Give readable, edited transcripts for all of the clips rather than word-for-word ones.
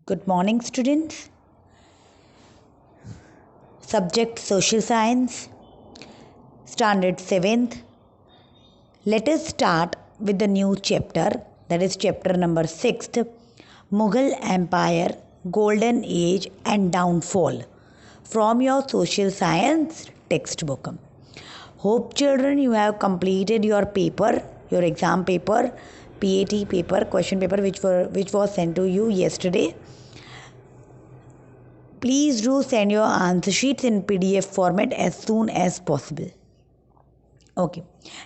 Good morning, students. Subject Social Science, Standard 7th. Let us start with the new chapter, that is chapter number 6th, Mughal Empire, Golden Age and Downfall, from your Social Science textbook. Hope children you have completed your paper, your exam paper, PAT paper, question paper which was sent to you yesterday. Please do send your answer sheets in PDF format as soon as possible. Okay.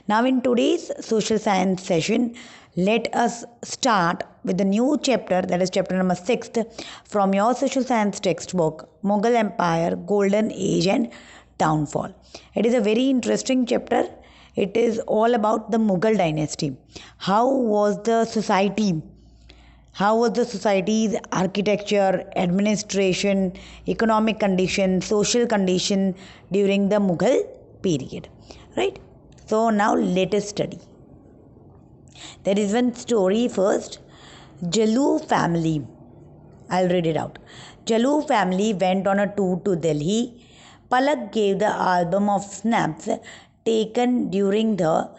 Now in today's social science session, let us start with the new chapter, that is chapter number 6 from your social science textbook, Mughal Empire, Golden Age and Downfall. It is a very interesting chapter. It is all about the Mughal dynasty. How was the society's architecture, administration, economic condition, social condition during the Mughal period, right? So now let us study. There is one story first. Jalu family. I'll read it out. Jalu family went on a tour to Delhi. Palak gave the album of snaps taken during the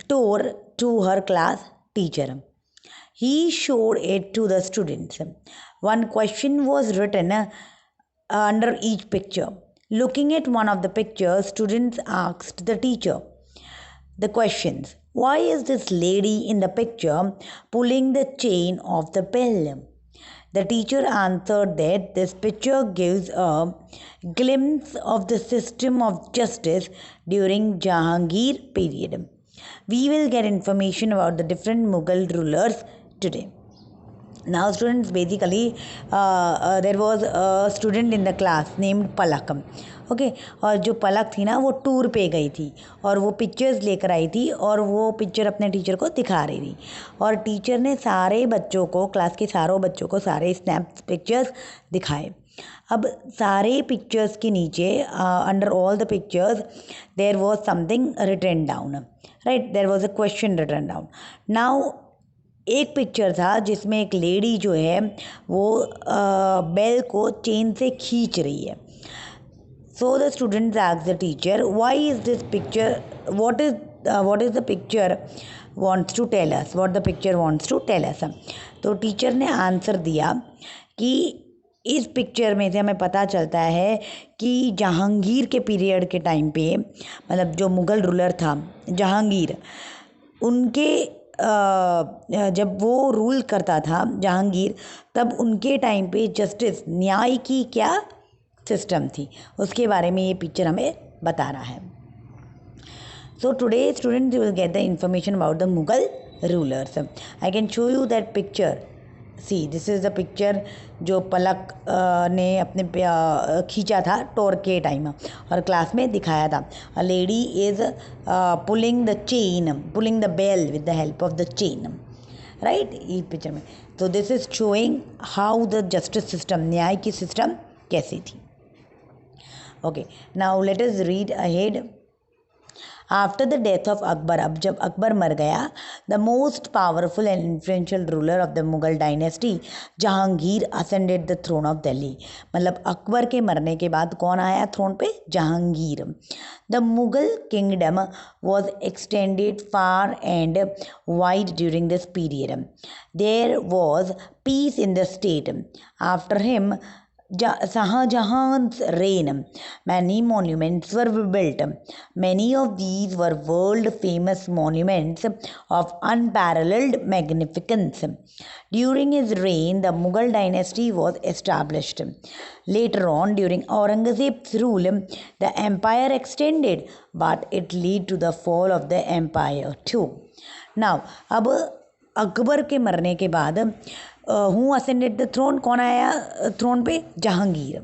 tour to her class teacher. He showed it to the students. One question was written under each picture. Looking at one of the pictures, students asked the teacher the questions. Why is this lady in the picture pulling the chain of the bell? The teacher answered that this picture gives a glimpse of the system of justice during Jahangir period. We will get information about the different Mughal rulers today. Now students, basically there was a student in the class named Palak. Okay और जो पलक थी ना वो tour पे गई थी और वो पिक्चर्स लेकर आई थी और वो पिक्चर अपने टीचर को दिखा रही थी और टीचर ने सारे बच्चों को, क्लास के सारों बच्चों को सारे स्नैप्स पिक्चर्स दिखाए. अब सारे पिक्चर्स के नीचे under all the pictures there was something written down, right? There was a question written down. Now एक पिक्चर था जिसमें एक लेडी जो है वो बेल को चेन से खींच रही है. So the students asked the teacher, why is this picture, what is the picture wants to tell us, what the picture wants to tell us. तो टीचर ने आंसर दिया कि इस पिक्चर में से हमें पता चलता है कि जहांगीर के पीरियड के टाइम पे, मतलब जो मुग़ल रूलर था जहांगीर, उनके जब वो रूल करता था जहांगीर, तब उनके टाइम पे जस्टिस, न्याय की क्या सिस्टम थी, उसके बारे में ये पिक्चर हमें बता रहा है. So today students you will get the information about the Mughal rulers. I can show you that picture. See, this is the picture जो पलक ने अपने खींचा था टोर के टाइम और क्लास में दिखाया था. A lady is pulling the chain, pulling the bell with the help of the chain, right? ये पिक्चर में. तो this is showing how the justice system, न्याय की सिस्टम कैसी थी. Okay, now let us read ahead. After the death of Akbar, अब जब अकबर मर गया, the most powerful and influential ruler of the Mughal dynasty, Jahangir, ascended the throne of Delhi. मतलब अकबर के मरने के बाद कौन आया थ्रोन पे? Jahangir. The Mughal kingdom was extended far and wide during this period. There was peace in the state. After him, Shahjahan's reign, many monuments were built. Many of these were world-famous monuments of unparalleled magnificence. During his reign, the Mughal dynasty was established. Later on, during Aurangzeb's rule, the empire extended, but it led to the fall of the empire too. Now, अब अकबर के मरने के बाद who ascended the throne, कौन आया throne पे? जहांगीर.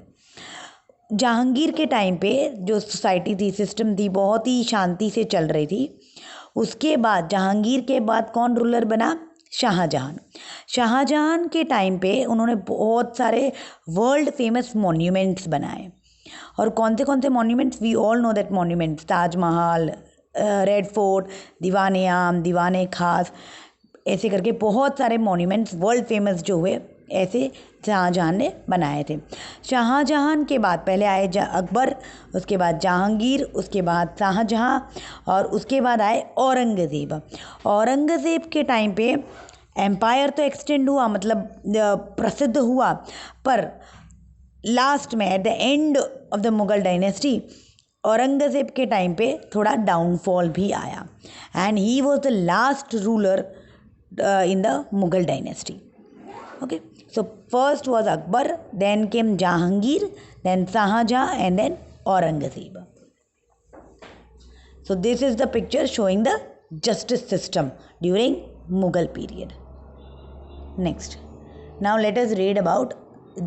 जहांगीर के time पे जो सोसाइटी थी, सिस्टम थी, बहुत ही शांति से चल रही थी. उसके बाद जहांगीर के बाद कौन रूलर बना? शाहजहां. शाहजहां के टाइम पे उन्होंने बहुत सारे वर्ल्ड फेमस मॉन्यूमेंट्स बनाए. और कौन से monuments? We all know that monuments. Taj Mahal, Red Fort, Diwane Aam, दीवाने खास, ऐसे करके बहुत सारे मॉन्यूमेंट्स वर्ल्ड फेमस जो हुए ऐसे शाहजहां ने बनाए थे। शाहजहां के बाद पहले आए अकबर, उसके बाद जहांगीर, उसके बाद शाहजहां और उसके बाद आए औरंगज़ेब। औरंगज़ेब के टाइम पे एम्पायर तो एक्सटेंड हुआ, मतलब प्रसिद्ध हुआ, पर लास्ट में at the end of the Mughal dynasty Aurangzeb के टाइम पे थोड़ा डाउनफॉल भी आया and he was the last ruler in the Mughal dynasty. Okay, so first was Akbar, then came Jahangir, then Shahjahan and then Aurangzeb. So this is the picture showing the justice system during Mughal period. Next, now let us read about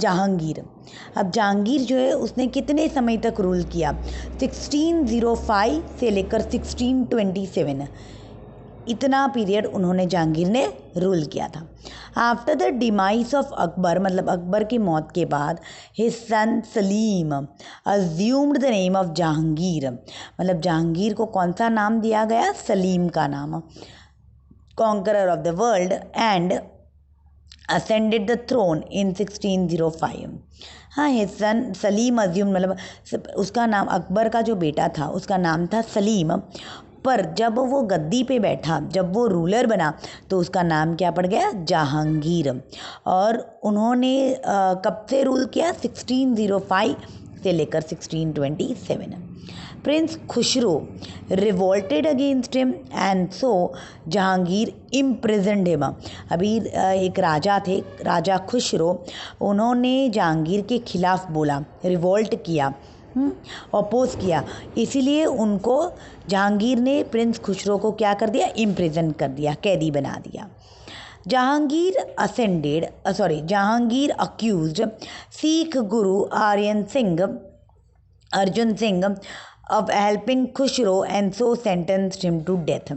Jahangir. अब जहांगीर जो है उसने कितने समय तक rule किया? 1605 से लेकर 1627 इतना पीरियड उन्होंने जहांगीर ने रूल किया था. After the demise of Akbar, मतलब अकबर की मौत के बाद, his son Salim assumed the name of Jahangir. मतलब जहांगीर को कौन सा नाम दिया गया? सलीम का नाम. Conqueror of the world and ascended the throne in 1605. हाँ, his son सलीम अज्यूम, मतलब उसका नाम, अकबर का जो बेटा था उसका नाम था सलीम, पर जब वो गद्दी पे बैठा, जब वो रूलर बना, तो उसका नाम क्या पड़ गया? जहांगीर. और उन्होंने कब से रूल किया? 1605 से लेकर 1627. Prince Khusro revolted against him and so Jahangir imprisoned him. अभी एक राजा थे, राजा खुसरो, उन्होंने जहांगीर के खिलाफ बोला, रिवोल्ट किया, अपोज किया, इसीलिए उनको जहांगीर ने प्रिंस खुसरो को क्या कर दिया? इम्प्रिजन कर दिया, कैदी बना दिया. Jahangir accused Sikh Guru Arjun Singh of helping Khushro and so sentenced him to death.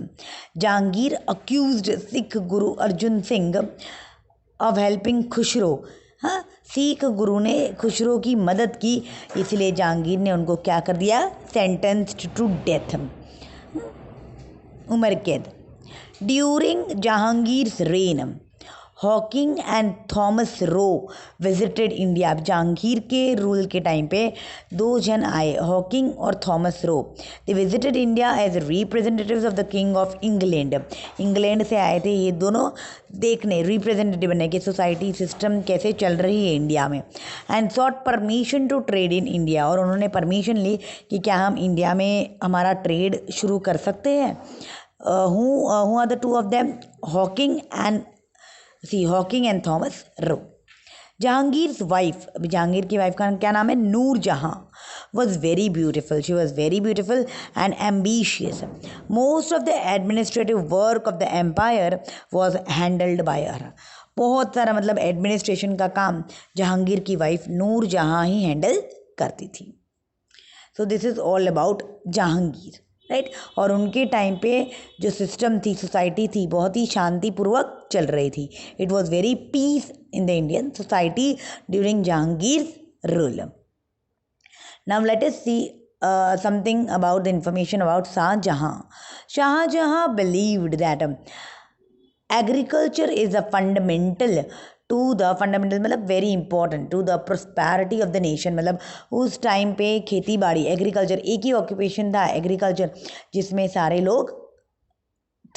Jahangir accused Sikh Guru Arjun Singh of helping Khushro. हाँ, सिख गुरु ने खुशरो की मदद की, इसलिए जहांगीर ने उनको क्या कर दिया? सेंटेंस्ड टू डेथ, उम्र कैद. During Jahangir's reign, Hawkins and Thomas Roe visited India. Jahangir के रूल के टाइम पे दो जन आए, हॉकिंग और Thomas Roe. They visited India as representatives of the king of England. England से आए थे ये दोनों देखने, रिप्रेजेंटेटिव बनने की सोसाइटी सिस्टम कैसे चल रही है इंडिया में. And sought permission to trade in India, और उन्होंने परमिशन ली कि क्या हम इंडिया में हमारा ट्रेड शुरू कर सकते हैं. Who are the two of them? Hawkins and Thomas Roe. Jahangir's wife, Jahangir की वाइफ का क्या नाम है? नूर जहां. was very beautiful. She was very beautiful and ambitious. Most of the administrative work of the empire was handled by her. बहुत सारा मतलब administration का काम जहांगीर की वाइफ नूर जहां ही हैंडल करती थी. So this is all about Jahangir, right. और उनके टाइम पे जो सिस्टम थी, सोसाइटी थी, बहुत ही शांतिपूर्वक चल रही थी. It was very peace in the Indian society during Jahangir rule. Now let us see something about the information about Shahjahan. Shahjahan believed that agriculture is a fundamental मतलब very important to the prosperity of the nation. मतलब उस time पे खेती बाड़ी, agriculture, एक ही occupation था agriculture, जिसमें सारे लोग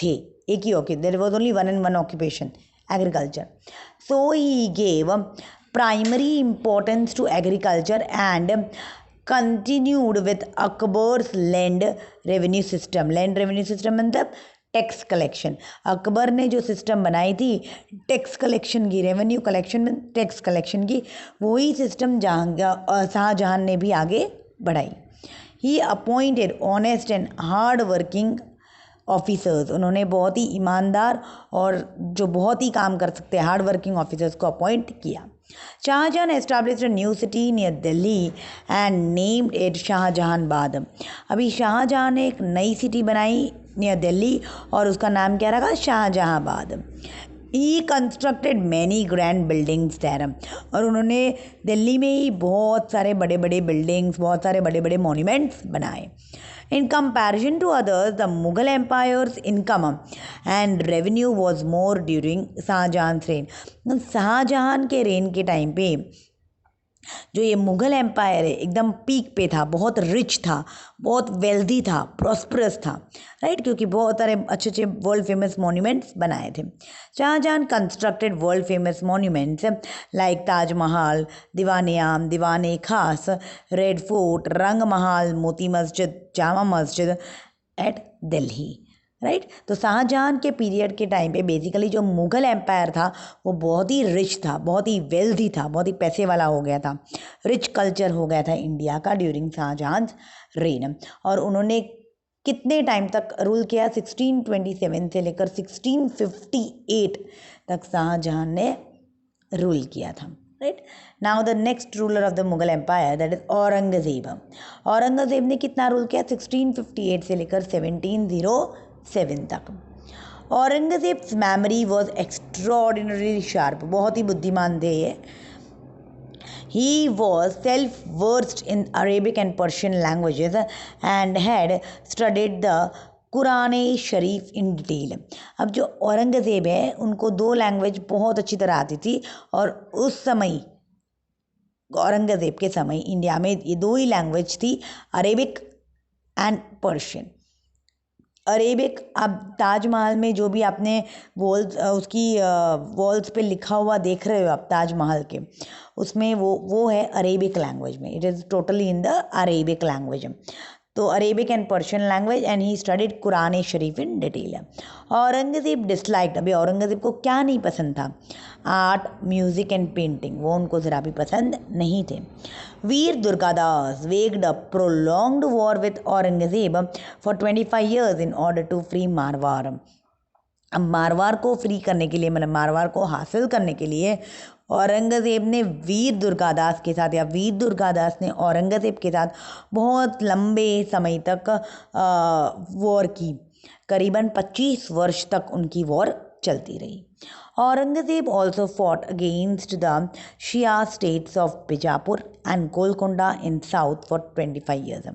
थे, एक ही occupation. There was only one occupation, agriculture. So he gave primary importance to agriculture and continued with Akbar's land revenue system. Land revenue system मतलब टैक्स कलेक्शन. अकबर ने जो सिस्टम बनाई थी टैक्स कलेक्शन की, रेवेन्यू कलेक्शन में टैक्स कलेक्शन की, वही system Shahjahan ने भी आगे बढ़ाई. He appointed honest and hard working officers. उन्होंने बहुत ही ईमानदार और जो बहुत ही काम कर सकते हैं हार्ड वर्किंग ऑफिसर्स को अपॉइंट किया. Shahjahan established a new city near Delhi and named it Shahjahanabad. अभी शाहजहां ने एक नई सिटी बनाई नियर दिल्ली और उसका नाम क्या रखा? Shahjahanabad. He constructed many grand buildings there. और उन्होंने दिल्ली में ही बहुत सारे बड़े बड़े बिल्डिंग्स, बहुत सारे बड़े बड़े मॉन्यूमेंट्स बनाए. In comparison to others, the Mughal Empire's income and revenue was more during शाहजहां's reign. Shahjahan के रेन के टाइम पे जो ये मुग़ल एम्पायर है एकदम पीक पे था, बहुत रिच था, बहुत वेल्दी था, प्रॉस्परस था, राइट, क्योंकि बहुत सारे अच्छे अच्छे वर्ल्ड फेमस मॉन्यूमेंट्स बनाए थे. Shah Jahan constructed world famous monuments like Taj Mahal, Diwan Aam, Diwan खास, रेड फोर्ट, रंग महल, मोती मस्जिद, जामा मस्जिद एट दिल्ली, राइट. तो शाहजहां के पीरियड के टाइम पे बेसिकली जो मुग़ल एम्पायर था वो बहुत ही रिच था, बहुत ही वेल्दी था, बहुत ही पैसे वाला हो गया था, रिच कल्चर हो गया था इंडिया का ड्यूरिंग शाहजहां रेन. और उन्होंने कितने टाइम तक रूल किया? 1627 से लेकर 1658 तक शाहजहां ने रूल किया था, right. Now the next ruler of the Mughal empire that is Aurangzeb. Aurangzeb ने कितना रूल किया? 1658 से लेकर 1707 तक. Aurangzeb's memory was extraordinary sharp, बहुत ही बुद्धिमान थे ये. He was self-versed in Arabic and Persian languages and had studied the Quran Sharif in detail. अब जो औरंगज़ेब है उनको 2 लैंग्वेज बहुत अच्छी तरह आती थी और उस समय औरंगज़ेब के समय इंडिया में ये 2 ही लैंग्वेज थी, अरेबिक एंड पर्शियन. अरेबिक, अब ताजमहल में जो भी आपने वॉल्स उसकी वॉल्स पे लिखा हुआ देख रहे हो आप ताजमहल के, उसमें वो है अरेबिक लैंग्वेज में. It is totally in the Arabic language. तो Arabic and Persian language and he studied Quran Sharif in detail. Aurangzeb disliked, अभी औरंगज़ेब को क्या नहीं पसंद था? आर्ट, म्यूजिक एंड पेंटिंग, वो उनको ज़रा भी पसंद नहीं थे. Veer Durgadas waged a prolonged war with Aurangzeb for 25 years in order to free Marwar. अब मारवाड़ को फ्री करने के लिए, मतलब मारवाड़ को हासिल करने के लिए औरंगज़ेब ने वीर दुर्गादास के साथ, या वीर दुर्गादास ने औरंगज़ेब के साथ बहुत लंबे समय तक वॉर की. करीबन 25 वर्ष तक उनकी वॉर चलती रही. Aurangzeb also fought against the Shia states of Bijapur and Golconda in south for 25 years.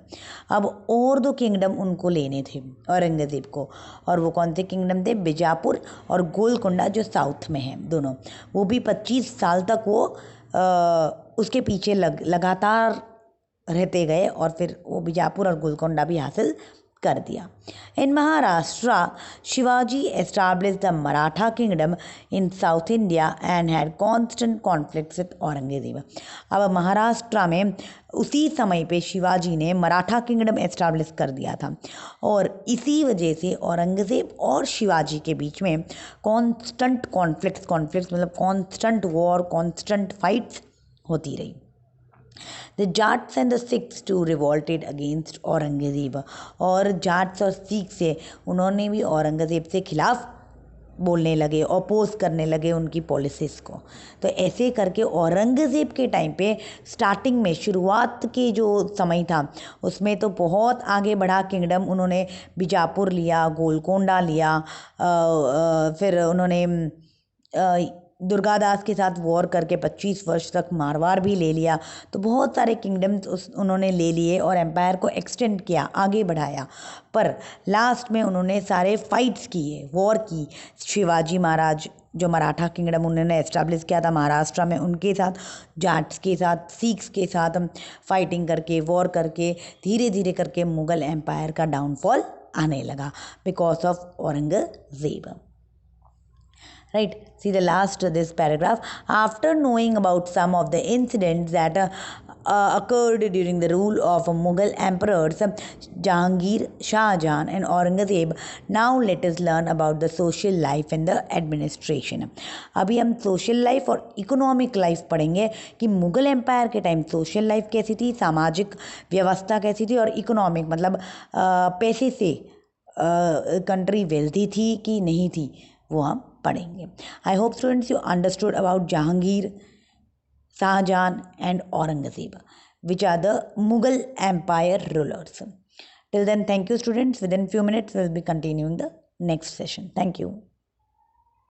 अब और 2 किंगडम उनको लेने थे औरंगज़ेब को, और वो कौन से किंगडम थे? बीजापुर और गोलकोंडा जो साउथ में हैं दोनों. वो भी 25 साल तक वो उसके पीछे लगातार रहते गए और फिर वो बीजापुर और गोलकोंडा भी हासिल कर दिया. In Maharashtra Shivaji established the Maratha kingdom in South India and had constant conflicts with Aurangzeb. अब महाराष्ट्र में उसी समय पे शिवाजी ने मराठा किंगडम एस्टैब्लिश कर दिया था और इसी वजह से औरंगज़ेब और शिवाजी के बीच में कॉन्स्टेंट कॉन्फ्लिक्ट्स मतलब कॉन्स्टेंट वॉर, कॉन्स्टेंट फाइट्स होती रही. The Jats and the Sikhs too revolted against Aurangzeb. और जाट्स और सिख से उन्होंने भी औरंगज़ेब से खिलाफ बोलने लगे, अपोज करने लगे उनकी पॉलिसीज़ को. तो ऐसे करके औरंगज़ेब के टाइम पे स्टार्टिंग में, शुरुआत के जो समय था उसमें तो बहुत आगे बढ़ा किंगडम. उन्होंने बीजापुर लिया, गोलकोंडा लिया, फिर उन्होंने दुर्गादास के साथ वॉर करके 25 वर्ष तक मारवाड़ भी ले लिया. तो बहुत सारे किंगडम्स उन्होंने ले लिए और एम्पायर को एक्सटेंड किया, आगे बढ़ाया. पर लास्ट में उन्होंने सारे फाइट्स किए, वॉर की. शिवाजी महाराज जो मराठा किंगडम उन्होंने एस्टैब्लिश किया था महाराष्ट्र में, उनके साथ, जाट्स के साथ, सिख्स के साथ फाइटिंग करके, वॉर करके धीरे धीरे करके मुग़ल एम्पायर का डाउनफॉल आने लगा because of Aurangzeb. Right, see the last of this paragraph. After knowing about some of the incidents that occurred during the rule of Mughal emperors Jahangir, Shah Jahan and Aurangzeb, now let us learn about the social life and the administration. अभी हम social life और economic life पढ़ेंगे कि Mughal empire के time social life कैसी थी, सामाजिक व्यवस्था कैसी थी, और economic मतलब पैसे से कंट्री वेल्थी थी कि नहीं थी, वो हम पढ़ेंगे. I hope students you understood about Jahangir, Shahjahan and Aurangzeb which are the Mughal empire rulers. Till then, thank you students. Within few minutes we will be continuing the next session. Thank you.